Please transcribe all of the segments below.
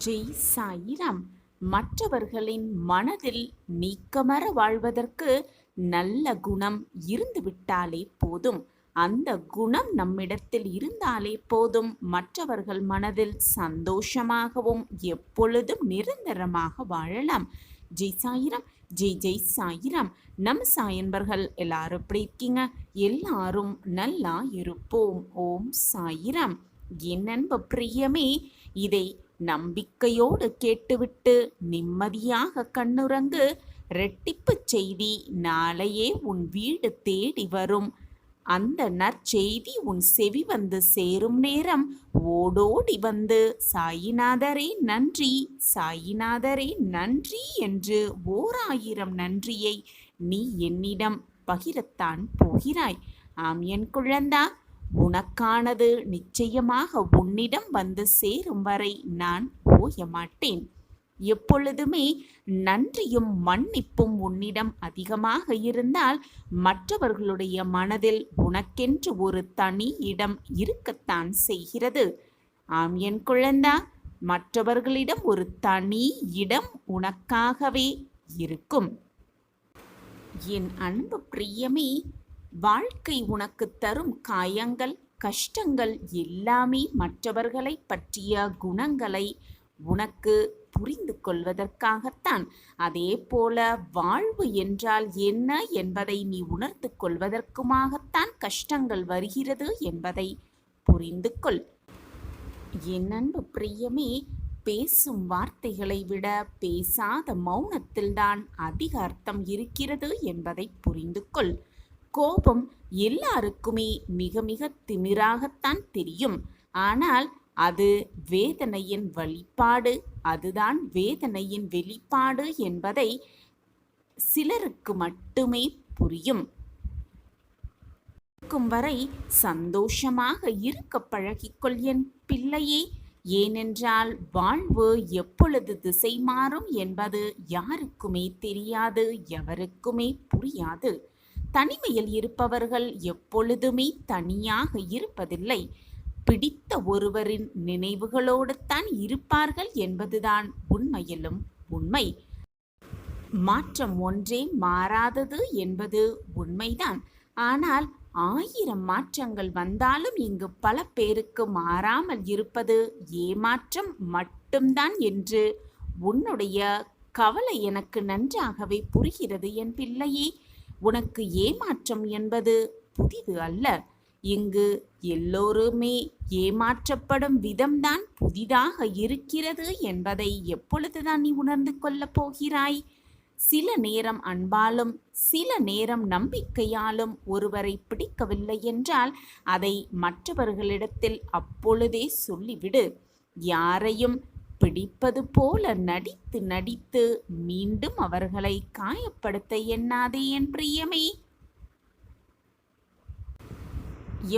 ஜெய் சாயிராம். மற்றவர்களின் மனதில் நீக்கமற வாழ்வதற்கு நல்ல குணம் இருந்துவிட்டாலே போதும். அந்த குணம் நம்மிடத்தில் இருந்தாலே போதும். மற்றவர்கள் மனதில் சந்தோஷமாகவும் எப்பொழுதும் நிரந்தரமாக வாழலாம். ஜெய் சாயிராம். ஜெய் ஜெய் சாயிராம். நம்ம சாயன்பர்கள் எல்லாரும் எப்படி இருக்கீங்க? எல்லாரும் நல்லா இருப்போம். ஓம் சாயிராம். என் அன்பு பிரியமே, இதை நம்பிக்கையோடு கேட்டுவிட்டு நிம்மதியாக கண்ணுறங்கு. ரெட்டிப்பு செய்தி நாளையே உன் வீடு தேடி வரும். அந்த நற்செய்தி உன் செவி வந்து சேரும் நேரம் ஓடோடி வந்து சாயிநாதரே நன்றி, சாயிநாதரே நன்றி என்று 1000 நன்றியை நீ என்னிடம் பகிரத்தான் போகிறாய். ஆம் என் குழந்தா, உனக்கானது நிச்சயமாக உன்னிடம் வந்து சேரும் வரை நான் ஓய மாட்டேன். எப்பொழுதுமே நன்றியும் மன்னிப்பும் உன்னிடம் அதிகமாக இருந்தால் மற்றவர்களுடைய மனதில் உனக்கென்று ஒரு தனி இடம் இருக்கத்தான் செய்கிறது. ஆம் என் குழந்தா, மற்றவர்களிடம் ஒரு தனி இடம் உனக்காகவே இருக்கும். என் அன்பு பிரியமே, வாழ்க்கை உனக்கு தரும் காயங்கள், கஷ்டங்கள் எல்லாமே மற்றவர்களை பற்றிய குணங்களை உனக்கு புரிந்து கொள்வதற்காகத்தான். அதே போல வாழ்வு என்றால் என்ன என்பதை நீ உணர்ந்து கொள்வதற்குமாகத்தான் கஷ்டங்கள் வருகிறது என்பதை புரிந்து கொள். என் அன்பு பிரியமே, பேசும் வார்த்தைகளை விட பேசாத மௌனத்தில்தான் அதிக அர்த்தம் இருக்கிறது என்பதை புரிந்து கொள். கோபம் எல்லாருக்குமே மிக மிக திமிராகத்தான் தெரியும். ஆனால் அது வேதனையின் வெளிப்பாடு. அதுதான் வேதனையின் வெளிப்பாடு என்பதை சிலருக்கு மட்டுமே புரியும். இருக்கும் வரை சந்தோஷமாக இருக்க பழகிக்கொள் என் பிள்ளையே. ஏனென்றால் வாழ்வு எப்பொழுது திசை மாறும் என்பது யாருக்குமே தெரியாது, எவருக்குமே புரியாது. தனிமையில் இருப்பவர்கள் எப்பொழுதுமே தனியாக இருப்பதில்லை. பிடித்த ஒருவரின் நினைவுகளோடு தான் இருப்பார்கள் என்பதுதான் உண்மையிலும் உண்மை. மாற்றம் ஒன்றே மாறாதது என்பது உண்மைதான். ஆனால் 1000 மாற்றங்கள் வந்தாலும் இங்கு பல பேருக்கு மாறாமல் இருப்பது ஏமாற்றம் மட்டும்தான் என்று உன்னுடைய கவலை எனக்கு நன்றாகவே புரிகிறது என் பிள்ளையே. உனக்கு ஏமாற்றம் என்பது புதிது அல்ல. இங்கு எல்லோருமே ஏமாற்றப்படும் விதம்தான் புதிதாக இருக்கிறது என்பதை எப்பொழுதுதான் நீ உணர்ந்து கொள்ளப் போகிறாய்? சில நேரம் அன்பாலும் சில நேரம் நம்பிக்கையாலும் ஒருவரை பிடிக்கவில்லை என்றால் அதை மற்றவர்களிடத்தில் அப்பொழுதே சொல்லிவிடு. யாரையும் பிடிப்பது போல நடித்து நடித்து மீண்டும் அவர்களை காயப்படுத்த எண்ணாதே என் பிரியமே.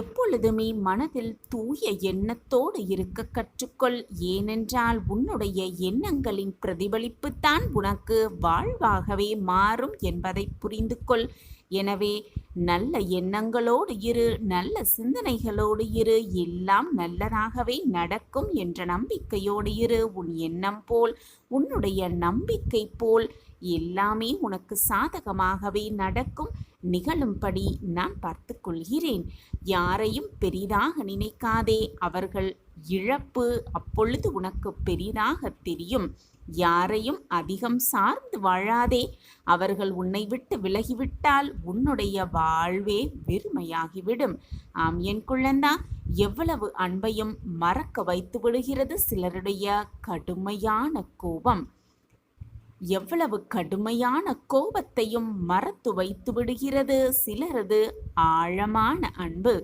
எப்பொழுதுமே மனதில் தூய எண்ணத்தோடு இருக்க கற்றுக்கொள். ஏனென்றால் உன்னுடைய எண்ணங்களின் பிரதிபலிப்புத்தான் உனக்கு வாழ்வாகவே மாறும் என்பதை புரிந்து கொள். எனவே நல்ல எண்ணங்களோடு இரு, நல்ல சிந்தனைகளோடு இரு. எல்லாம் நல்லதாகவே நடக்கும் என்ற நம்பிக்கையோடு இரு. உன் எண்ணம் போல், உன்னுடைய நம்பிக்கை போல் எல்லாமே உனக்கு சாதகமாகவே நடக்கும். நிகழும்படி நான் பார்த்து கொள்கிறேன். யாரையும் பெரிதாக நினைக்காதே. அவர்கள் இழப்பு அப்பொழுது உனக்கு பெரிதாக தெரியும். யாரையும் அதிகம் சார்ந்து வாழாதே. அவர்கள் உன்னை விட்டு விலகிவிட்டால் உன்னுடைய வாழ்வே வெறுமையாகிவிடும். ஆம் என் குழந்தா, எவ்வளவு அன்பையும் மறக்க வைத்து விடுகிறது சிலருடைய கடுமையான கோபம். எவ்வளவு கடுமையான கோபத்தையும் மறத்து வைத்து விடுகிறது சிலரது ஆழமான அன்பு.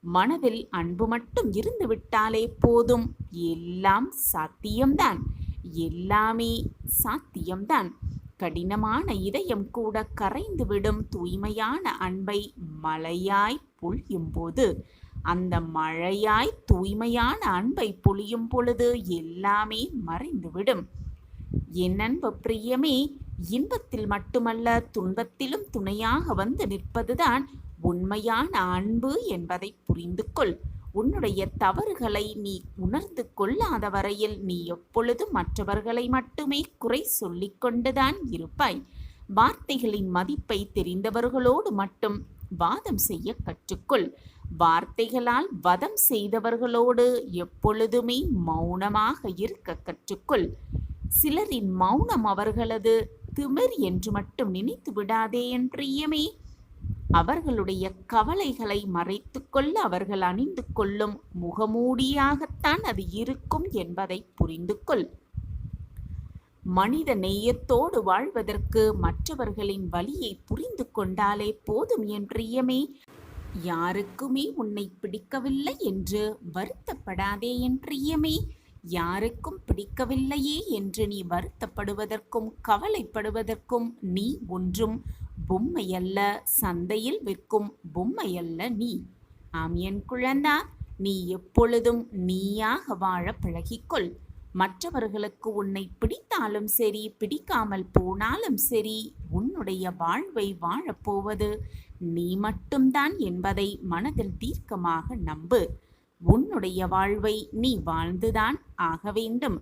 மனதில் அன்பு மட்டும் இருந்து விட்டாலே போதும். எல்லாம் சாத்தியம்தான், எல்லாமே சாத்தியம்தான். கடினமான இதயம் கூட கரைந்துவிடும் தூய்மையான அன்பை மழையாய் பொழியும் போது. அந்த மழையாய் தூய்மையான அன்பை பொழியும் பொழுது எல்லாமே மறைந்துவிடும். என் அன்பு பிரியமே, இன்பத்தில் மட்டுமல்ல துன்பத்திலும் துணையாக வந்து நிற்பதுதான் உண்மையான அன்பு என்பதை புரிந்து கொள். உன்னுடைய தவறுகளை நீ உணர்ந்து கொள்ளாத வரையில் நீ எப்பொழுதும் மற்றவர்களை மட்டுமே குறை சொல்லிக் கொண்டுதான் இருப்பாய். வார்த்தைகளின் மதிப்பை தெரிந்தவர்களோடு மட்டும் வாதம் செய்ய கற்றுக்கொள். வார்த்தைகளால் வதம் செய்தவர்களோடு எப்பொழுதுமே மௌனமாக இருக்க கற்றுக்கொள். சிலரின் மௌனம் அவர்களது திமிர் என்று மட்டும் நினைத்து விடாதே என்றியமே. அவர்களுடைய கவலைகளை மறைத்து கொள்ள அவர்கள் அணிந்து கொள்ளும் முகமூடியாகத்தான் அது இருக்கும் என்பதை புரிந்து கொள். மனித நேயத்தோடு வாழ்வதற்கு மற்றவர்களின் வலியை புரிந்து கொண்டாலே போதும் என்றியமே. யாருக்குமே உன்னை பிடிக்கவில்லை என்று வருத்தப்படாதே என்றியமே. யாருக்கும் பிடிக்கவில்லையே என்று நீ வருத்தப்படுவதற்கும் கவலைப்படுவதற்கும் நீ ஒன்றும் பொம்மையல்ல, சந்தையில் விற்கும் பொம்மையல்ல நீ. ஆம் என் குழந்தா, நீ எப்பொழுதும் நீயாக வாழ பழகிக்கொள். மற்றவர்களுக்கு உன்னை பிடித்தாலும் சரி, பிடிக்காமல் போனாலும் சரி, உன்னுடைய வாழ்வை வாழப்போவது நீ மட்டும்தான் என்பதை மனதில் தீர்க்கமாக நம்பு. உன்னுடைய வாழ்வை நீ வாழ்ந்துதான் ஆக வேண்டும்.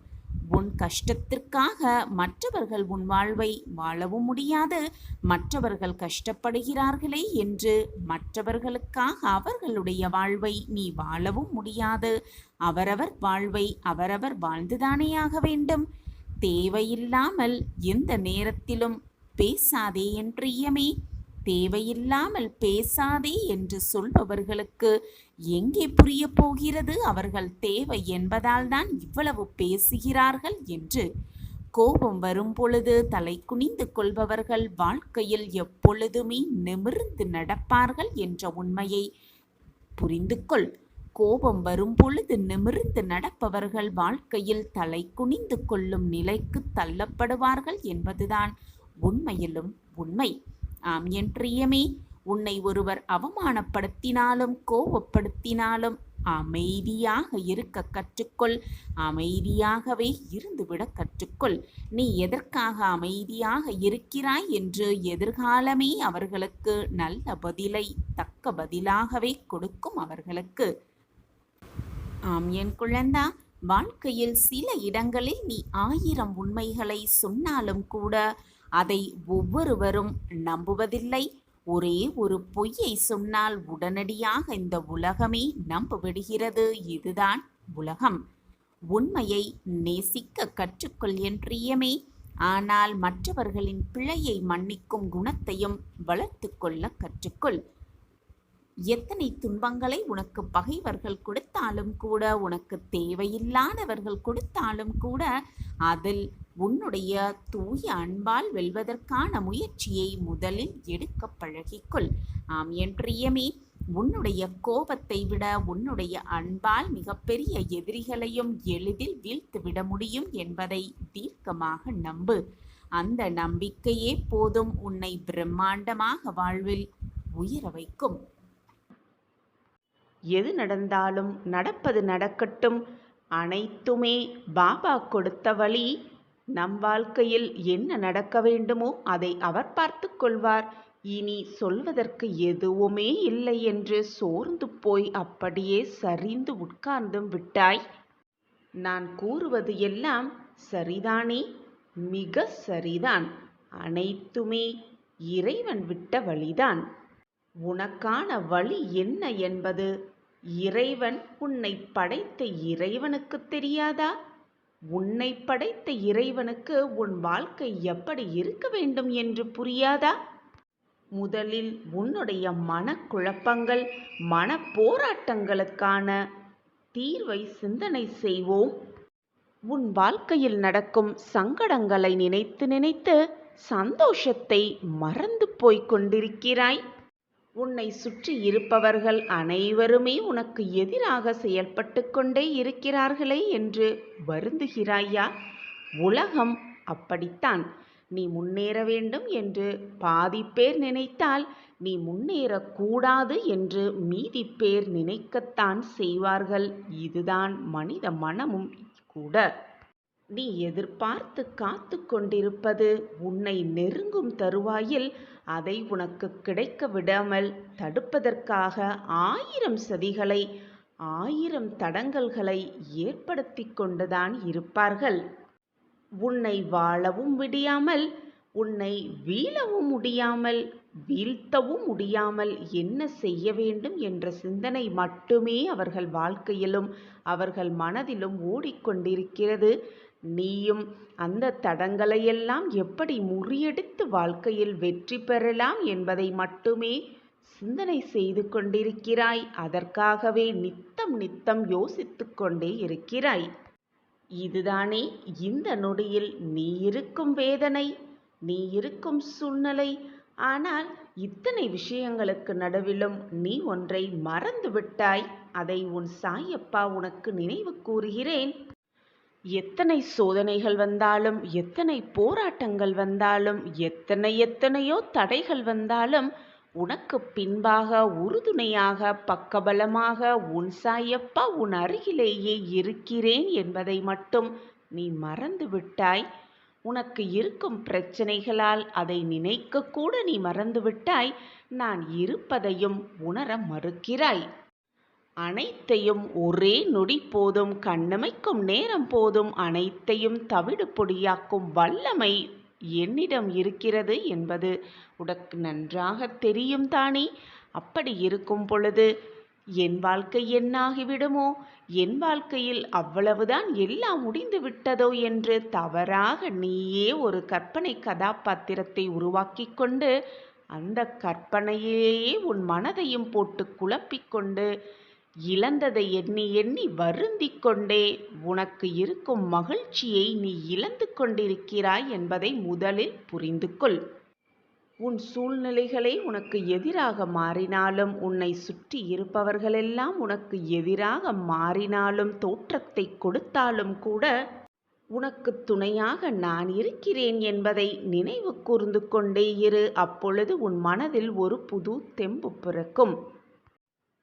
உன் கஷ்டத்திற்காக மற்றவர்கள் உன் வாழ்வை வாழவும் முடியாது. மற்றவர்கள் கஷ்டப்படுகிறார்களே என்று மற்றவர்களுக்காக அவர்களுடைய வாழ்வை நீ வாழவும் முடியாது. அவரவர் வாழ்வை அவரவர் வாழ்ந்துதானே ஆக வேண்டும். தேவையில்லாமல் எந்த நேரத்திலும் பேசாதே என்று இயமே. தேவையில்லாமல் பேசாதே என்று சொல்பவர்களுக்கு எங்கே புரிய போகிறது அவர்கள் தேவை என்பதால் தான் இவ்வளவு பேசுகிறார்கள் என்று. கோபம் வரும் பொழுது தலை குனிந்து கொள்பவர்கள் வாழ்க்கையில் எப்பொழுதுமே நிமிர்ந்து நடப்பார்கள் என்ற உண்மையை புரிந்து கொள். கோபம் வரும் பொழுது நிமிர்ந்து நடப்பவர்கள் வாழ்க்கையில் தலை குனிந்து கொள்ளும் நிலைக்கு தள்ளப்படுவார்கள் என்பதுதான் உண்மையிலும் உண்மை. ஆம் என் பிரியமே, உன்னை ஒருவர் அவமானப்படுத்தினாலும் கோபப்படுத்தினாலும் அமைதியாக இருக்க கற்றுக்கொள். அமைதியாகவே இருந்துவிட கற்றுக்கொள். நீ எதற்காக அமைதியாக இருக்கிறாய் என்று எதிர்காலமே அவர்களுக்கு நல்ல பதிலை தக்க பதிலாகவே கொடுக்கும் அவர்களுக்கு. ஆம் என் குழந்தா, வாழ்க்கையில் சில இடங்களில் நீ 1000 உண்மைகளை சொன்னாலும் கூட அதை ஒவ்வொருவரும் நம்புவதில்லை. ஒரே ஒரு பொய்யை சொன்னால் உடனடியாக இந்த உலகமே நம்பிவிடுகிறது. இதுதான் உலகம். உண்மையை நேசிக்க கற்றுக்கொள் என் பிரியமே. ஆனால் மற்றவர்களின் பிழையை மன்னிக்கும் குணத்தையும் வளர்த்து கொள்ள கற்றுக்கொள். எத்தனை துன்பங்களை உனக்கு பகைவர்கள் கொடுத்தாலும் கூட, உனக்கு தேவையில்லாதவர்கள் கொடுத்தாலும் கூட, அதில் உன்னுடைய தூய அன்பால் வெல்வதற்கான முயற்சியை முதலில் எடுக்க பழகிக்கொள். ஆம் என் பிரியமே, உன்னுடைய கோபத்தை விட உன்னுடைய அன்பால் மிகப்பெரிய எதிரிகளையும் எளிதில் வீழ்த்துவிட முடியும் என்பதை தீர்க்கமாக நம்பு. அந்த நம்பிக்கையே போதும் உன்னை பிரம்மாண்டமாக வாழ்வில் உயர வைக்கும். எது நடந்தாலும் நடப்பது நடக்கட்டும், அனைத்துமே பாபா கொடுத்த வழி. நம் வாழ்க்கையில் என்ன நடக்க வேண்டுமோ அதை அவர் பார்த்து கொள்வார். இனி சொல்வதற்கு எதுவுமே இல்லை என்று சோர்ந்து போய் அப்படியே சரிந்து உட்கார்ந்தும் விட்டாய். நான் கூறுவது எல்லாம் சரிதானே? மிக சரிதான். அனைத்துமே இறைவன் விட்ட வழிதான். உனக்கான வழி என்ன என்பது இறைவன் உன்னை படைத்த இறைவனுக்கு தெரியாதா? உன்னை படைத்த இறைவனுக்கு உன் வாழ்க்கை எப்படி இருக்க வேண்டும் என்று புரியாதா? முதலில் உன்னுடைய மனக்குழப்பங்கள், மன போராட்டங்களுக்கான தீர்வை சிந்தனை செய்வோம். உன் வாழ்க்கையில் நடக்கும் சங்கடங்களை நினைத்து நினைத்து சந்தோஷத்தை மறந்து போய்க் கொண்டிருக்கிறாய். உன்னை சுற்றி இருப்பவர்கள் அனைவருமே உனக்கு எதிராக செயல்பட்டு கொண்டே இருக்கிறார்களே என்று வருந்துகிறாயா? உலகம் அப்படித்தான். நீ முன்னேற வேண்டும் என்று பாதி பேர் நினைத்தால் நீ முன்னேறக்கூடாது என்று மீதி பேர் நினைக்கத்தான் செய்வார்கள். இதுதான் மனித மனமும் கூட. நீ எதிர்பார்த்து காத்து கொண்டிருப்பது உன்னை நெருங்கும் தருவாயில் அதை உனக்கு கிடைக்க விடாமல் தடுப்பதற்காக 1000 சதிகளை 1000 தடங்கல்களை ஏற்படுத்தி கொண்டுதான் இருப்பார்கள். உன்னை வாழவும் விடியாமல், உன்னை வீழவும் முடியாமல், வீழ்த்தவும் முடியாமல் என்ன செய்ய வேண்டும் என்ற சிந்தனை மட்டுமே அவர்கள் வாழ்க்கையிலும் அவர்கள் மனதிலும் ஓடிக்கொண்டிருக்கிறது. நீயும் அந்த தடங்களையெல்லாம் எப்படி முறியடித்து வாழ்க்கையில் வெற்றி பெறலாம் என்பதை மட்டுமே சிந்தனை செய்து கொண்டிருக்கிறாய். அதற்காகவே நித்தம் நித்தம் யோசித்து கொண்டே இருக்கிறாய். இதுதானே இந்த நொடியில் நீ இருக்கும் வேதனை, நீ இருக்கும் சூழ்நிலை. ஆனால் இத்தனை விஷயங்களுக்கு நடுவிலும் நீ ஒன்றை மறந்து விட்டாய். அதை உன் சாயப்பா உனக்கு நினைவு கூறுகிறேன். எத்தனை சோதனைகள் வந்தாலும், எத்தனை போராட்டங்கள் வந்தாலும், எத்தனையோ தடைகள் வந்தாலும், உனக்கு பின்பாக உறுதுணையாக பக்கபலமாக உன் சாயப்பா உன் அருகிலேயே இருக்கிறேன் என்பதை மட்டும் நீ மறந்து விட்டாய். உனக்கு இருக்கும் பிரச்சனைகளால் அதை நினைக்க கூட நீ மறந்துவிட்டாய். நான் இருப்பதையும் உணர மறுக்கிறாய். அனைத்தையும் ஒரே நொடி போதும், கண்ணமைக்கும் நேரம் போதும், அனைத்தையும் தவிடு பொடியாக்கும் வல்லமை என்னிடம் இருக்கிறது என்பது உனக்கு நன்றாக தெரியும் தானே. அப்படி இருக்கும் பொழுது என் வாழ்க்கை என்னாகிவிடுமோ, என் வாழ்க்கையில் அவ்வளவுதான் எல்லாம் முடிந்து விட்டதோ என்று தவறாக நீயே ஒரு கற்பனை கதாபாத்திரத்தை உருவாக்கி கொண்டு அந்த கற்பனையிலேயே உன் மனதையும் போட்டு குழப்பிக்கொண்டு இழந்ததை எண்ணி எண்ணி வருந்திக் கொண்டே உனக்கு இருக்கும் மகிழ்ச்சியை நீ இழந்து கொண்டிருக்கிறாய் என்பதை முதலில் புரிந்து கொள். உன் சூழ்நிலைகளே உனக்கு எதிராக மாறினாலும், உன்னை சுற்றி இருப்பவர்களெல்லாம் உனக்கு எதிராக மாறினாலும், தோற்றத்தை கொடுத்தாலும் கூட உனக்கு துணையாக நான் இருக்கிறேன் என்பதை நினைவு கூர்ந்து கொண்டே இரு. அப்பொழுது உன் மனதில் ஒரு புது தெம்பு பிறக்கும்.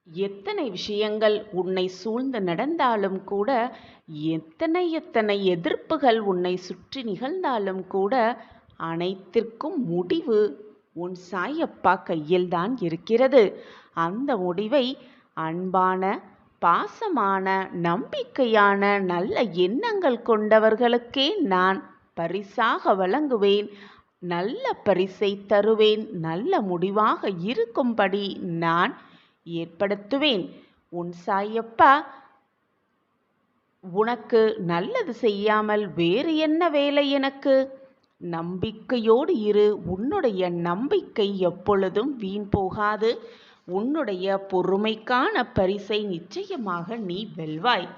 எத்தனை விஷயங்கள் உன்னை சூழ்ந்து நடந்தாலும் கூட, எத்தனை எதிர்ப்புகள் உன்னை சுற்றி நிகழ்ந்தாலும் கூட, அனைத்திற்கும் முடிவு உன் சாயப்பா கையில்தான் இருக்கிறது. அந்த முடிவை அன்பான, பாசமான, நம்பிக்கையான, நல்ல எண்ணங்கள் கொண்டவர்களுக்கே நான் பரிசாக வழங்குவேன். நல்ல பரிசை தருவேன். நல்ல முடிவாக இருக்கும்படி நான் ஏற்படுத்துவேன். உன் சாயப்பா உனக்கு நல்லது செய்யாமல் வேறு என்ன வேலை எனக்கு? நம்பிக்கையோடு இரு. உன்னுடைய நம்பிக்கை எப்பொழுதும் வீண் போகாது. உன்னுடைய பொறுமைக்கான பரிசை நிச்சயமாக நீ வெல்வாய்.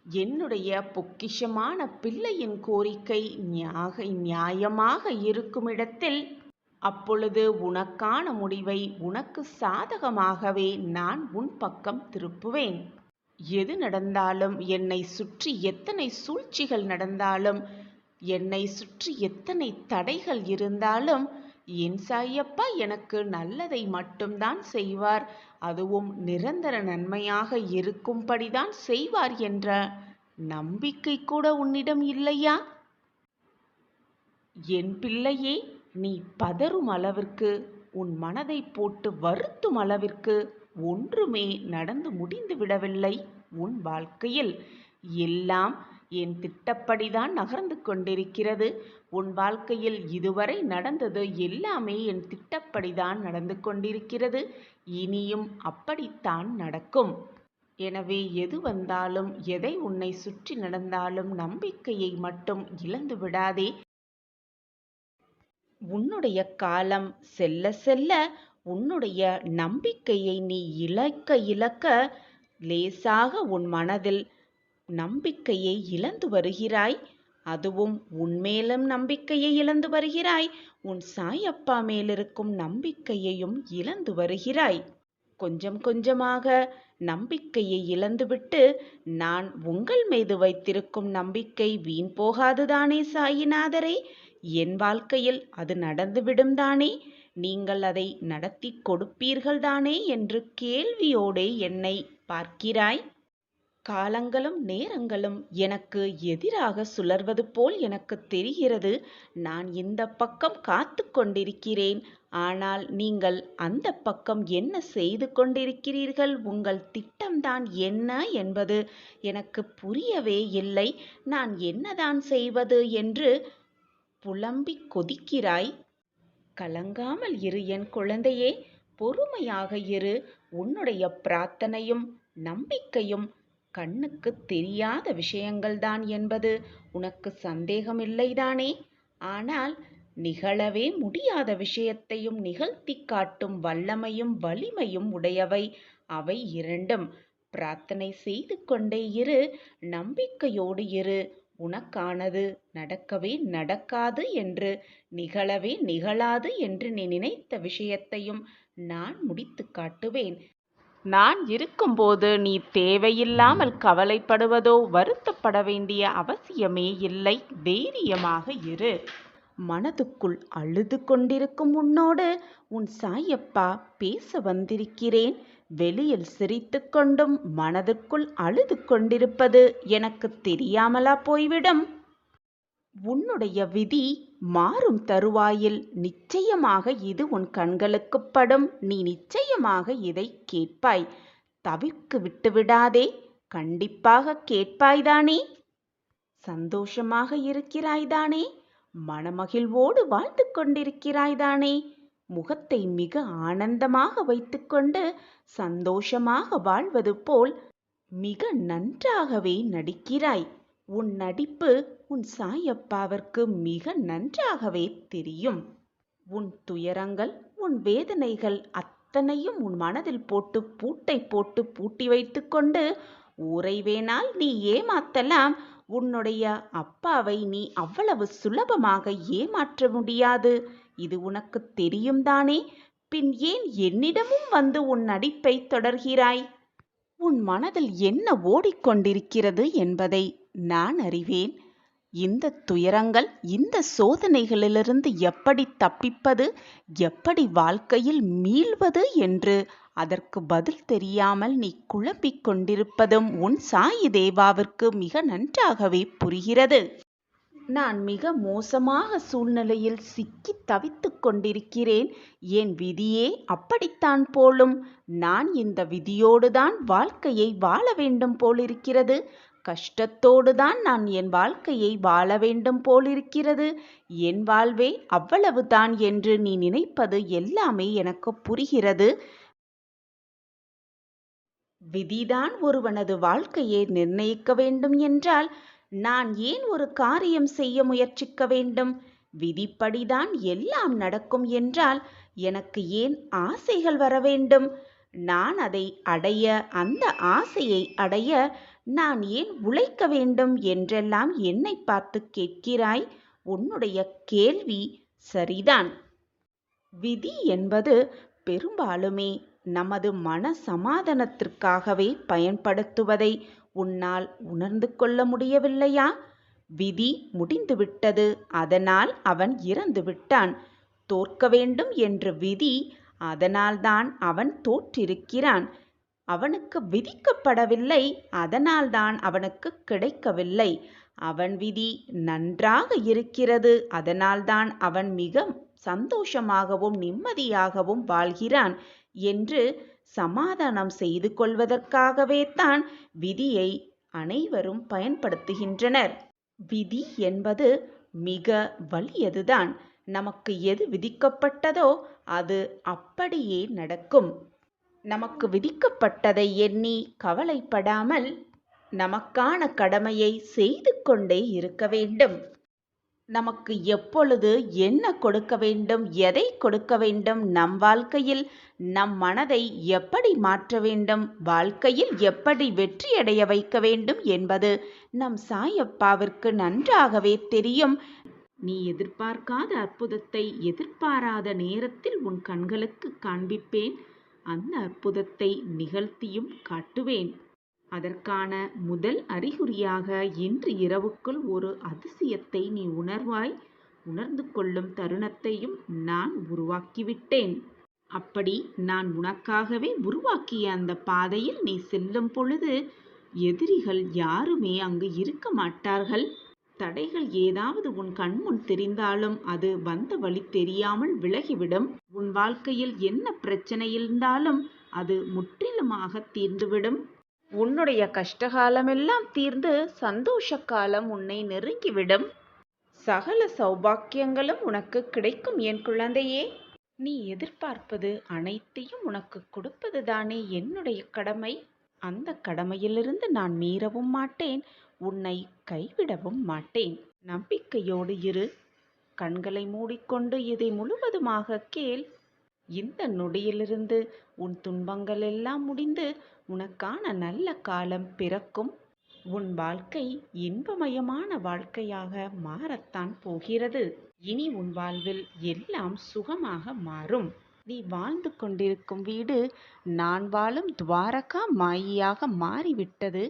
என்னுடைய பொக்கிஷமான பிள்ளையின் கோரிக்கை நியாயமாக இருக்கும் இடத்தில் அப்பொழுது உனக்கான முடிவை உனக்கு சாதகமாகவே நான் உன் பக்கம் திருப்புவேன். எது நடந்தாலும், என்னை சுற்றி எத்தனை சூழ்ச்சிகள் நடந்தாலும், என்னை சுற்றி எத்தனை தடைகள் இருந்தாலும், என் சாயப்பா எனக்கு நல்லதை மட்டும்தான் செய்வார். அதுவும் நிரந்தர நன்மையாக இருக்கும்படிதான் செய்வார் என்ற நம்பிக்கை கூட உன்னிடம் இல்லையா? என் பிள்ளையே, நீ பதறும் அளவிற்கு, உன் மனதை போட்டு வருத்தும் அளவிற்கு ஒன்றுமே நடந்து முடிந்து விடவில்லை உன் வாழ்க்கையில். எல்லாம் என் திட்டப்படிதான் நகர்ந்து கொண்டிருக்கிறது. உன் வாழ்க்கையில் இதுவரை நடந்தது எல்லாமே என் திட்டப்படிதான் நடந்து கொண்டிருக்கிறது. இனியும் அப்படித்தான் நடக்கும். எனவே எது வந்தாலும், எதை உன்னை சுற்றி நடந்தாலும் நம்பிக்கையை மட்டும் இழந்து விடாதே. உன்னுடைய காலம் செல்ல செல்ல உன்னுடைய நம்பிக்கையை நீ இழக்க லேசாக உன் மனதில் நம்பிக்கையை இழந்து வருகிறாய். அதுவும் உன்மேலும் நம்பிக்கையை இழந்து வருகிறாய். உன் சாயப்பா மேலிருக்கும் நம்பிக்கையையும் இழந்து வருகிறாய். கொஞ்சம் கொஞ்சமாக நம்பிக்கையை இழந்துவிட்டு, நான் உங்கள் மீது வைத்திருக்கும் நம்பிக்கை வீண் போகாதுதானே சாயிநாதரே? என் வாழ்க்கையில் அது நடந்துவிடும் தானே? நீங்கள் அதை நடத்தி கொடுப்பீர்கள் தானே என்று கேள்வியோடே என்னை பார்க்கிறாய். காலங்களும் நேரங்களும் எனக்கு எதிராக சுழல்வது போல் எனக்கு தெரிகிறது. நான் இந்த பக்கம் காத்து கொண்டிருக்கிறேன். ஆனால் நீங்கள் அந்த பக்கம் என்ன செய்து கொண்டிருக்கிறீர்கள்? உங்கள் திட்டம்தான் என்ன என்பது எனக்கு புரியவே இல்லை. நான் என்னதான் செய்வது என்று புலம்பிக் கொதிக்கிறாய். கலங்காமல் இரு என் குழந்தையே, பொறுமையாக இரு. உன்னுடைய பிரார்த்தனையும் நம்பிக்கையும் கண்ணுக்கு தெரியாத விஷயங்கள்தான் என்பது உனக்கு சந்தேகமில்லைதானே? ஆனால் நிகழவே முடியாத விஷயத்தையும் நிகழ்த்தி காட்டும் வல்லமையும் வலிமையும் உடையவை அவை இரண்டும். பிரார்த்தனை செய்து கொண்டே இரு, நம்பிக்கையோடு இரு. உனக்கானது நடக்கவே நடக்காது என்று, நிகழவே நிகழாது என்று நீ நினைத்த விஷயத்தையும் நான் முடித்து காட்டுவேன். நான் இருக்கும்போது நீ தேவையில்லாமல் கவலைப்படுவதோ வருத்தப்பட வேண்டிய அவசியமே இல்லை. தைரியமாக இரு. மனதுக்குள் அழுது கொண்டிருக்கும் உன்னோடு உன் சாயப்பா பேச வந்திருக்கிறேன். வெளியில் சிரித்து கொண்டும் மனதுக்குள் அழுது கொண்டிருப்பது எனக்கு தெரியாமலா போய்விடும்? உன்னுடைய விதி மாறும் தருவாயில் நிச்சயமாக இது உன் கண்களுக்கு படும். நீ நிச்சயமாக இதை கேட்பாய். தவிர்க்கு விட்டுவிடாதே. கண்டிப்பாக கேட்பாய்தானே? சந்தோஷமாக இருக்கிறாய்தானே? மனமகிழ்வோடு வாழ்ந்து கொண்டிருக்கிறாய்தானே? முகத்தை மிக ஆனந்தமாக வைத்துக்கொண்டு சந்தோஷமாக வாழ்வது போல் மிக நன்றாகவே நடிக்கிறாய். உன் நடிப்பு உன் சாயப்பாவிற்கு மிக நன்றாகவே தெரியும். உன் துயரங்கள், உன் வேதனைகள் அத்தனையும் உன் மனதில் போட்டு பூட்டை போட்டு பூட்டி வைத்துக்கொண்டு ஊரை வேணால் நீ ஏமாத்தலாம். உன்னுடைய அப்பாவை நீ அவ்வளவு சுலபமாக ஏமாற்ற முடியாது. இது உனக்கு தெரியும் தானே? பின் ஏன் என்னிடமும் வந்து உன் நடிப்பை தொடர்கிறாய்? உன் மனதில் என்ன ஓடிக்கொண்டிருக்கிறது என்பதை நான் அறிவேன். இந்த துயரங்கள், இந்த சோதனைகளிலிருந்து எப்படி தப்பிப்பது, எப்படி வாழ்க்கையில் மீள்வது என்று அதற்கு பதில் தெரியாமல் நீ குழம்பிக் கொண்டிருப்பதும் உன் சாயி தேவாவிற்கு மிக நன்றாகவே புரிகிறது. நான் மிக மோசமாக சூழ்நிலையில் சிக்கி தவித்துக் கொண்டிருக்கிறேன். என் விதியே அப்படித்தான் போலும். நான் இந்த விதியோடுதான் வாழ்க்கையை வாழ வேண்டும் போலிருக்கிறது. கஷ்டத்தோடுதான் நான் என் வாழ்க்கையை வாழ வேண்டும் போலிருக்கிறது. என் வாழ்வே அவ்வளவுதான் என்று நீ நினைப்பது எல்லாமே எனக்கு புரிகிறது. விதிதான் ஒருவனது வாழ்க்கையை நிர்ணயிக்க வேண்டும் என்றால் நான் ஏன் ஒரு காரியம் செய்ய முயற்சிக்க வேண்டும்? விதிப்படிதான் எல்லாம் நடக்கும் என்றால் எனக்கு ஏன் ஆசைகள் வர வேண்டும்? நான் அதை அடைய, அந்த ஆசையை அடைய நான் ஏன் உழைக்க வேண்டும் என்றெல்லாம் என்னை பார்த்து கேட்கிறாய். உன்னுடைய கேள்வி சரிதான். விதி என்பது பெரும்பாலுமே நமது மன சமாதானத்திற்காகவே பயன்படுத்துவதை உன்னால் உணர்ந்து கொள்ள முடியவில்லையா? விதி முடிந்துவிட்டது, அதனால் அவன் இறந்து விட்டான். தோற்க வேண்டும் என்ற விதி, அதனால்தான் அவன் தோற்றிருக்கிறான். அவனுக்கு விதிக்கப்படவில்லை, அதனால்தான் அவனுக்கு கிடைக்கவில்லை. அவன் விதி நன்றாக இருக்கிறது, அதனால்தான் அவன் மிக சந்தோஷமாகவும் நிம்மதியாகவும் வாழ்கிறான் என்று சமாதானம் செய்து கொள்வதற்காகவே தான் விதியை அனைவரும் பயன்படுத்துகின்றனர். விதி என்பது மிக வலியதுதான். நமக்கு எது விதிக்கப்பட்டதோ அது அப்படியே நடக்கும். நமக்கு விதிக்கப்பட்டதை எண்ணி கவலைப்படாமல் நமக்கான கடமையை செய்து கொண்டே இருக்க வேண்டும். நமக்கு எப்பொழுது என்ன கொடுக்க வேண்டும், எதை கொடுக்க வேண்டும், நம் வாழ்க்கையில் நம் மனதை எப்படி மாற்ற வேண்டும், வாழ்க்கையில் எப்படி வெற்றியடைய வைக்க வேண்டும் என்பது நம் சாயப்பாவிற்கு நன்றாகவே தெரியும். நீ எதிர்பார்க்காத அற்புதத்தை எதிர்பாராத நேரத்தில் உன் கண்களுக்கு காண்பிப்பேன். அந்த அற்புதத்தை நிகழ்த்தியும் காட்டுவேன். அதற்கான முதல் அறிகுறியாக இன்று இரவுக்குள் ஒரு அதிசயத்தை நீ உணர்வாய். உணர்ந்து கொள்ளும் தருணத்தையும் நான் உருவாக்கிவிட்டேன். அப்படி நான் உனக்காகவே உருவாக்கிய அந்த பாதையில் நீ செல்லும் பொழுது எதிரிகள் யாருமே அங்கு இருக்க மாட்டார்கள். தடைகள் ஏதாவது உன் கண்முன் தெரிந்தாலும் அது வந்த வழி தெரியாமல் விலகிவிடும். உன் வாழ்க்கையில் என்ன பிரச்சனை இருந்தாலும் அது முற்றிலுமாக தீர்ந்துவிடும். உன்னுடைய கஷ்டகாலமெல்லாம் தீர்ந்து சந்தோஷ காலம் உன்னை நெருங்கிவிடும். சகல சௌபாக்கியங்களும் உனக்கு கிடைக்கும் என் குழந்தையே. நீ எதிர்பார்ப்பது அனைத்தையும் உனக்கு கொடுப்பதுதானே என்னுடைய கடமை. அந்த கடமையிலிருந்து நான் மீறவும் மாட்டேன், உன்னை கைவிடவும் மாட்டேன். நம்பிக்கையோடு இரு. கண்களை மூடிக்கொண்டு இதை முழுவதுமாக கேள். இந்த நொடியிலிருந்து உன் துன்பங்கள் எல்லாம் முடிந்து உனக்கான நல்ல காலம் பிறக்கும். உன் வாழ்க்கை இன்பமயமான வாழ்க்கையாக மாறத்தான் போகிறது. இனி உன் வாழ்வில் எல்லாம் சுகமாக மாறும். நீ வாழ்ந்து கொண்டிருக்கும் வீடு நான் வாழும் துவாரகா மாயியாக மாறிவிட்டது.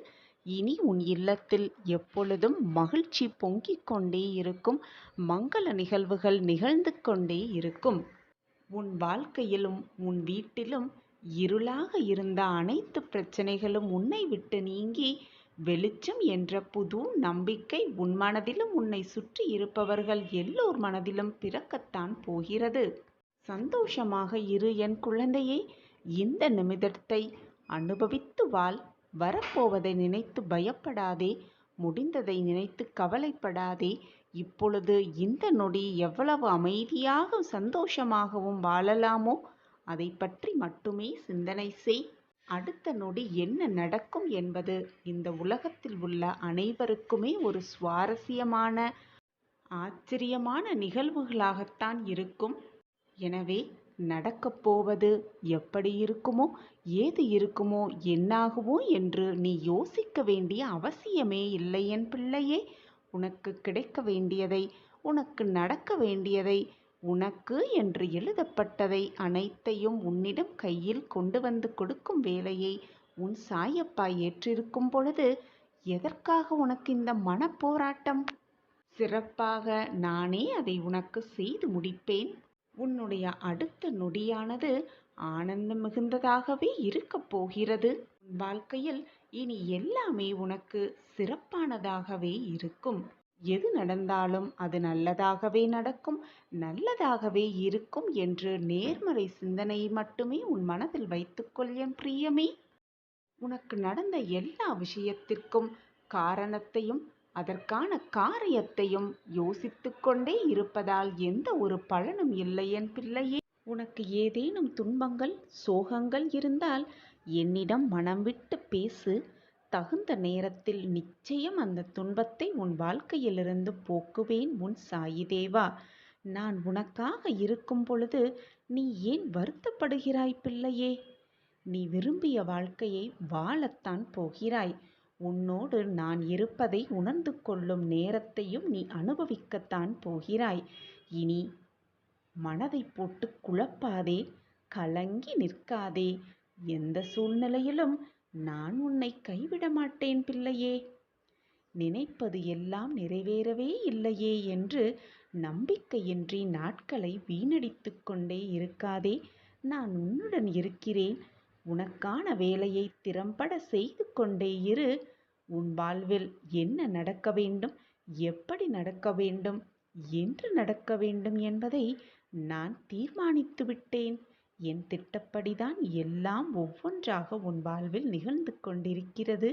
இனி உன் இல்லத்தில் எப்பொழுதும் மகிழ்ச்சி பொங்கிக் கொண்டே இருக்கும். மங்கள நிகழ்வுகள் நிகழ்ந்து கொண்டே இருக்கும். உன் வாழ்க்கையிலும் உன் வீட்டிலும் இருளாக இருந்த அனைத்து பிரச்சனைகளும் உன்னை விட்டு நீங்கி வெளிச்சம் என்ற புது நம்பிக்கை உன் மனதிலும் உன்னை சுற்றி இருப்பவர்கள் எல்லோர் மனதிலும் பிறக்கத்தான் போகிறது. சந்தோஷமாக இரு என் குழந்தையே. இந்த நிமிடத்தை அனுபவித்து வாழ். வரப்போவதை நினைத்து பயப்படாதே. முடிந்ததை நினைத்து கவலைப்படாதே. இப்பொழுது இந்த நொடி எவ்வளவு அமைதியாக சந்தோஷமாகவும் வாழலாமோ அதை பற்றி மட்டுமே சிந்தனை செய். அடுத்த நொடி என்ன நடக்கும் என்பது இந்த உலகத்தில் உள்ள அனைவருக்குமே ஒரு சுவாரஸ்யமான ஆச்சரியமான நிகழ்வுகளாகத்தான் இருக்கும். எனவே நடக்கப் போவது எப்படி இருக்குமோ, ஏது இருக்குமோ, என்னாகுமோ என்று நீ யோசிக்க வேண்டிய அவசியமே இல்லை என் பிள்ளையே. உனக்கு கிடைக்க வேண்டியதை, உனக்கு நடக்க வேண்டியதை, உனக்கு என்று எழுதப்பட்டதை அனைத்தையும் உன்னிடம் கையில் கொண்டு வந்து கொடுக்கும் வேலையை உன் சாயப்பா ஏற்றிருக்கும் பொழுது எதற்காக உனக்கு இந்த மனப்போராட்டம்? சிறப்பாக நானே அதை உனக்கு செய்து முடிப்பேன். உன்னுடைய அடுத்த நொடியானது ஆனந்தம் மிகுந்ததாகவே இருக்கப் போகிறது. உன் வாழ்க்கையில் இனி எல்லாமே உனக்கு சிறப்பானதாகவே இருக்கும். எது நடந்தாலும் அது நல்லதாகவே நடக்கும், நல்லதாகவே இருக்கும் என்று நேர்மறை சிந்தனையை மட்டுமே உன் மனதில் வைத்துக்கொள் என் பிரியமே. உனக்கு நடந்த எல்லா விஷயத்திற்கும் காரணத்தையும் அதற்கான காரியத்தையும் யோசித்து கொண்டே இருப்பதால் எந்த ஒரு பலனும் இல்லை என் பிள்ளையே. உனக்கு ஏதேனும் துன்பங்கள், சோகங்கள் இருந்தால் என்னிடம் மனம் விட்டு பேசு. தகுந்த நேரத்தில் நிச்சயம் அந்த துன்பத்தை உன் வாழ்க்கையிலிருந்து போக்குவேன் உன் சாயி தேவா. நான் உனக்காக இருக்கும் பொழுது நீ ஏன் வருத்தப்படுகிறாய் பிள்ளையே? நீ விரும்பிய வாழ்க்கையை வாழத்தான் போகிறாய். உன்னோடு நான் இருப்பதை உணர்ந்து கொள்ளும் நேரத்தையும் நீ அனுபவிக்கத்தான் போகிறாய். இனி மனதை போட்டு குழப்பாதே, கலங்கி நிற்காதே. எந்த சூழ்நிலையிலும் நான் உன்னை கைவிட மாட்டேன் பிள்ளையே. நினைப்பது எல்லாம் நிறைவேறவே இல்லையே என்று நம்பிக்கையின்றி நாட்களை வீணடித்து கொண்டே இருக்காதே. நான் உன்னுடன் இருக்கிறேன். உனக்கான வேலையை திறம்பட செய்து கொண்டே இரு. உன் வாழ்வில் என்ன நடக்க வேண்டும், எப்படி நடக்க வேண்டும், என்று நடக்க வேண்டும் என்பதை நான் தீர்மானித்து விட்டேன். என் திட்டப்படிதான் எல்லாம் ஒவ்வொன்றாக உன் வாழ்வில் நிகழ்ந்து கொண்டிருக்கிறது.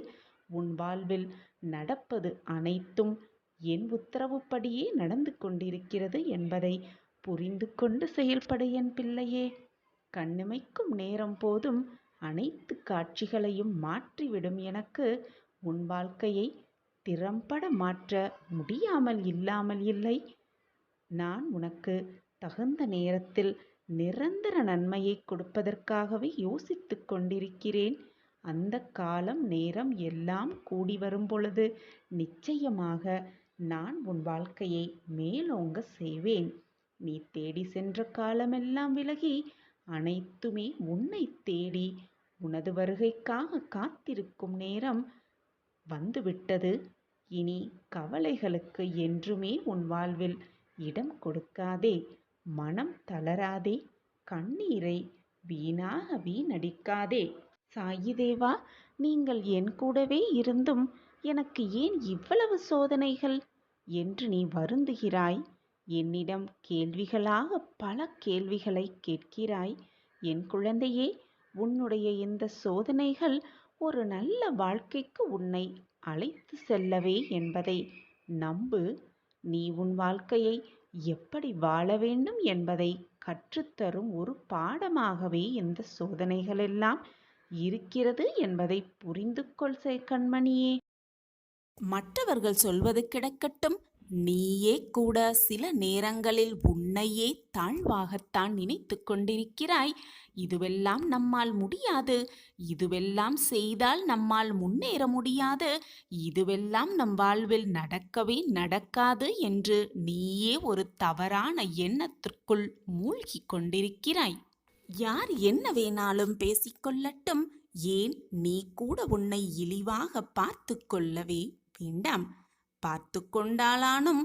உன் வாழ்வில் நடப்பது அனைத்தும் என் உத்தரவுப்படியே நடந்து கொண்டிருக்கிறது என்பதை புரிந்து கொண்டு செயல்படு என் பிள்ளையே. கண்ணிமைக்கும் நேரம் போதும் அனைத்து காட்சிகளையும் மாற்றிவிடும் எனக்கு உன் வாழ்க்கையை திறம்பட மாற்ற முடியாமல் இல்லாமல் இல்லை. நான் உனக்கு தகுந்த நேரத்தில் நிரந்தர நன்மையை கொடுப்பதற்காகவே யோசித்து கொண்டிருக்கிறேன். அந்த காலம் நேரம் எல்லாம் கூடி வரும் பொழுது நிச்சயமாக நான் உன் வாழ்க்கையை மேலோங்க செய்வேன். நீ தேடி சென்ற காலமெல்லாம் விலகி அனைத்துமே உன்னை தேடி உனது வருகைக்காக காத்திருக்கும் நேரம் வந்துவிட்டது. இனி கவலைகளுக்கு என்றுமே உன் வாழ்வில் இடம் கொடுக்காதே. மனம் தளராதே. கண்ணீரை வீணடிக்காதே. சாயி தேவா, நீங்கள் என் கூடவே இருந்தும் எனக்கு ஏன் இவ்வளவு சோதனைகள்? என்று நீ வருந்துகிறாய். என்னிடம் கேள்விகளாக பல கேள்விகளை கேட்கிறாய். என் குழந்தையே, உன்னுடைய இந்த சோதனைகள் ஒரு நல்ல வாழ்க்கைக்கு உன்னை அழைத்து செல்லவே என்பதை நம்பு. நீ உன் வாழ்க்கையை எப்படி வாழ வேண்டும் என்பதை கற்றுத்தரும் ஒரு பாடமாகவே இந்த சோதனைகளெல்லாம் இருக்கிறது என்பதை புரிந்து கொள் கண்மணியே. மற்றவர்கள் சொல்வது கிடக்கட்டும், நீயே கூட சில நேரங்களில் உன்னையே தாழ்வாகத்தான் நினைத்து கொண்டிருக்கிறாய். இதுவெல்லாம் நம்மால் முடியாது, இதுவெல்லாம் செய்தால் நம்மால் முன்னேற முடியாது, இதுவெல்லாம் நம் வாழ்வில் நடக்கவே நடக்காது என்று நீயே ஒரு தவறான எண்ணத்திற்குள் மூழ்கி கொண்டிருக்கிறாய். யார் என்ன வேணாலும் பேசிக்கொள்ளட்டும், ஏன் நீ கூட உன்னை இழிவாக பார்த்து கொள்ளவே வேண்டாம். பார்த்து கொண்டாலானும்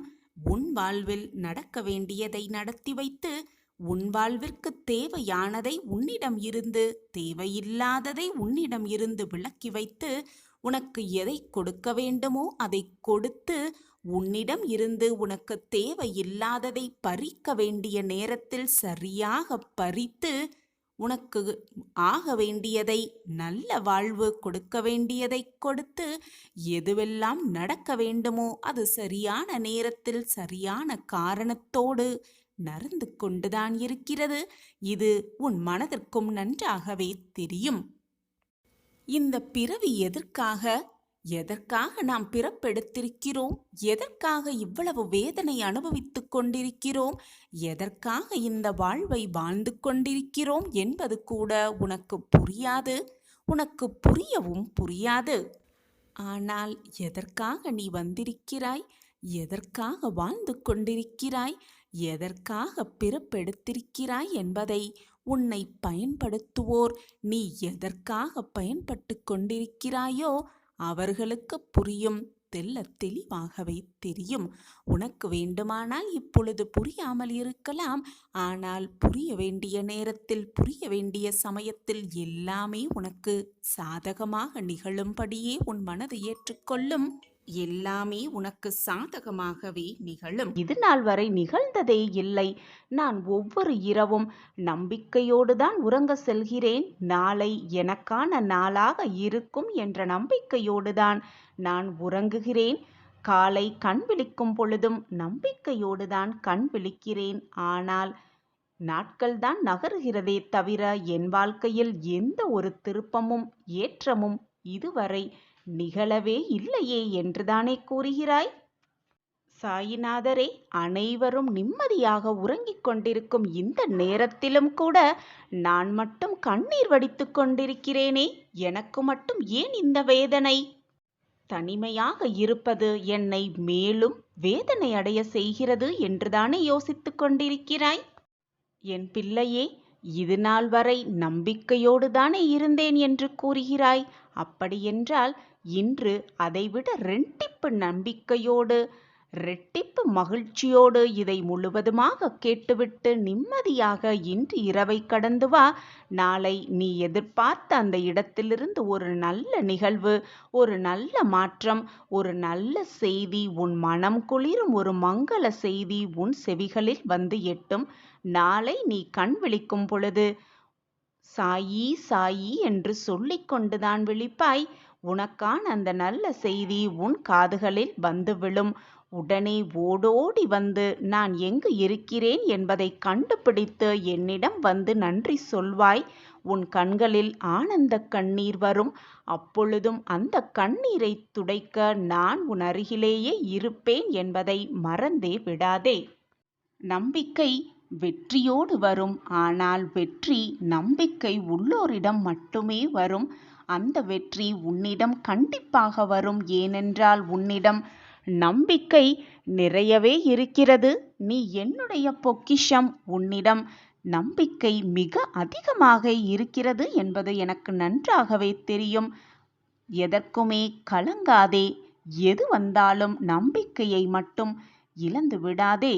உன் வாழ்வில் நடக்க வேண்டியதை நடத்தி வைத்து, உன் வாழ்விற்கு தேவையானதை உன்னிடம் இருந்து, தேவையில்லாததை உன்னிடம் இருந்து விலக்கி வைத்து, உனக்கு எதை கொடுக்க வேண்டுமோ அதை கொடுத்து, உன்னிடம் இருந்து உனக்கு தேவையில்லாததை பறிக்க வேண்டிய நேரத்தில் சரியாக பறித்து, உனக்கு ஆக வேண்டியதை, நல்ல வாழ்வு கொடுக்க வேண்டியதை கொடுத்து, எதுவெல்லாம் நடக்க வேண்டுமோ அது சரியான நேரத்தில் சரியான காரணத்தோடு நடந்து கொண்டுதான் இருக்கிறது. இது உன் மனதிற்கும் நன்றாகவே தெரியும். இந்த பிறவி எதற்காக நாம் பிறப்பெடுத்திருக்கிறோம், எதற்காக இவ்வளவு வேதனை அனுபவித்துக் கொண்டிருக்கிறோம், எதற்காக இந்த வாழ்வை வாழ்ந்து கொண்டிருக்கிறோம் என்பது கூட உனக்கு புரியாது, உனக்கு புரியவும் புரியாது. ஆனால் எதற்காக நீ வந்திருக்கிறாய், எதற்காக வாழ்ந்து கொண்டிருக்கிறாய், எதற்காக பிறப்பெடுத்திருக்கிறாய் என்பதை உன்னை பயன்படுத்துவோர் நீ எதற்காக பயன்பட்டு கொண்டிருக்கிறாயோ அவர்களுக்கு புரியும், தெல்ல தெளிவாகவே தெரியும். உனக்கு வேண்டுமானால் இப்பொழுது புரியாமல் இருக்கலாம், ஆனால் புரிய வேண்டிய நேரத்தில், புரிய வேண்டிய சமயத்தில் எல்லாமே உனக்கு சாதகமாக நிகழும்படியே உன் மனது ஏற்றுக்கொள்ளும். எல்லாமே உனக்கு சாதகமாகவே நிகழும். இது நாள் வரை நிகழ்ந்ததே இல்லை. நான் ஒவ்வொரு இரவும் நம்பிக்கையோடு தான் உறங்க செல்கிறேன். நாளை எனக்கான நாளாக இருக்கும் என்ற நம்பிக்கையோடு தான் நான் உறங்குகிறேன். காலை கண் விழிக்கும் பொழுதும் நம்பிக்கையோடு தான் கண் விழிக்கிறேன். ஆனால் நாட்கள் தான் நகருகிறதே தவிர என் வாழ்க்கையில் எந்த ஒரு திருப்பமும் ஏற்றமும் இதுவரை நிகழவே இல்லையே என்றுதானே கூறுகிறாய்? சாயிநாதரே, அனைவரும் நிம்மதியாக உறங்கிக் கொண்டிருக்கும் இந்த நேரத்திலும் கூட நான் மட்டும் கண்ணீர் வடித்துக் கொண்டிருக்கிறேனே, எனக்கு மட்டும் ஏன் இந்த வேதனை? தனிமையாக இருப்பது என்னை மேலும் வேதனை அடைய செய்கிறது என்றுதானே யோசித்துக் கொண்டிருக்கிறாய்? என் பிள்ளையே, இது நாள் வரை நம்பிக்கையோடு தானே இருந்தேன் என்று கூறுகிறாய். அப்படியென்றால் இன்று அதைவிட ரெட்டிப்பு நம்பிக்கையோடு, ரெட்டிப்பு மகிழ்ச்சியோடு இதை முழுவதுமாக கேட்டுவிட்டு நிம்மதியாக இன்று இரவை கடந்து வா. நாளை நீ எதிர்பார்த்த அந்த இடத்திலிருந்து ஒரு நல்ல நிகழ்வு, ஒரு நல்ல மாற்றம், ஒரு நல்ல செய்தி, உன் மனம் குளிரும் ஒரு மங்கள செய்தி உன் செவிகளில் வந்து எட்டும். நாளை நீ கண் விழிக்கும் பொழுது சாயி சாயி என்று சொல்லிக் கொண்டுதான் விழிப்பாய். உனக்கான அந்த நல்ல செய்தி உன் காதுகளில் வந்து விழும். உடனே ஓடோடி வந்து நான் எங்கு இருக்கிறேன் என்பதை கண்டுபிடித்து என்னிடம் வந்து நன்றி சொல்வாய். உன் கண்களில் ஆனந்த கண்ணீர் வரும். அப்பொழுதும் அந்த கண்ணீரை துடைக்க நான் உன் அருகிலேயே இருப்பேன் என்பதை மறந்தே விடாதே. நம்பிக்கை வெற்றியோடு வரும். ஆனால் வெற்றி நம்பிக்கை உள்ளோரிடம் மட்டுமே வரும். அந்த வெற்றி உன்னிடம் கண்டிப்பாக வரும். ஏனென்றால் உன்னிடம் நம்பிக்கை நிறையவே இருக்கிறது. நீ என்னுடைய பொக்கிஷம். உன்னிடம் நம்பிக்கை மிக அதிகமாக இருக்கிறது என்பது எனக்கு நன்றாகவே தெரியும். எதற்குமே கலங்காதே. எது வந்தாலும் நம்பிக்கையை மட்டும் இழந்து விடாதே.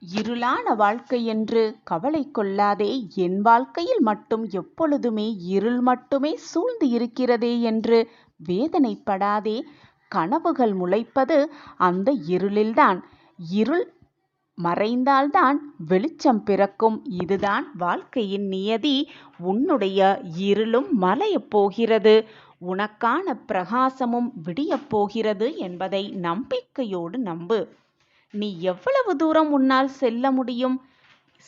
இருளான வாழ்க்கை என்று கவலை கொள்ளாதே. என் வாழ்க்கையில் மட்டும் எப்பொழுதுமே இருள் மட்டுமே சூழ்ந்து இருக்கிறதே என்று வேதனைப்படாதே. கனவுகள் முளைப்பது அந்த இருளில்தான். இருள் மறைந்தால்தான் வெளிச்சம் பிறக்கும். இதுதான் வாழ்க்கையின் நியதி. உன்னுடைய இருளும் மலையப் போகிறது. உனக்கான பிரகாசமும் விடியப் போகிறது என்பதை நம்பிக்கையோடு நம்பு. நீ எவ்வளவு தூரம் உன்னால் செல்ல முடியும்?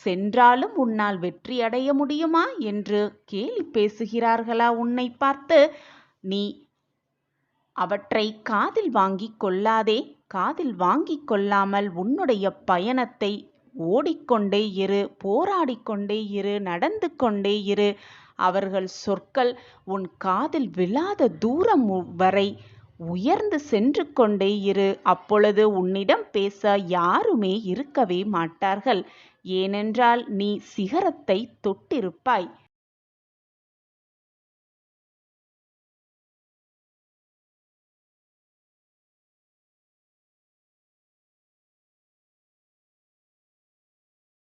சென்றாலும் உன்னால் வெற்றி அடைய முடியுமா என்று கேலி பேசுகிறார்களா உன்னை பார்த்து? நீ அவற்றை காதில் வாங்கிக் கொள்ளாதே. காதில் வாங்கிக் கொள்ளாமல் உன்னுடைய பயணத்தை ஓடிக்கொண்டே இரு, போராடிக்கொண்டே இரு, நடந்து கொண்டே இரு. அவர்கள் சொற்கள் உன் காதில் விழாத தூரம் வரை உயர்ந்து சென்று கொண்டே இரு. அப்பொழுது உன்னிடம் பேச யாருமே இருக்கவே மாட்டார்கள். ஏனென்றால் நீ சிகரத்தை தொட்டிருப்பாய்.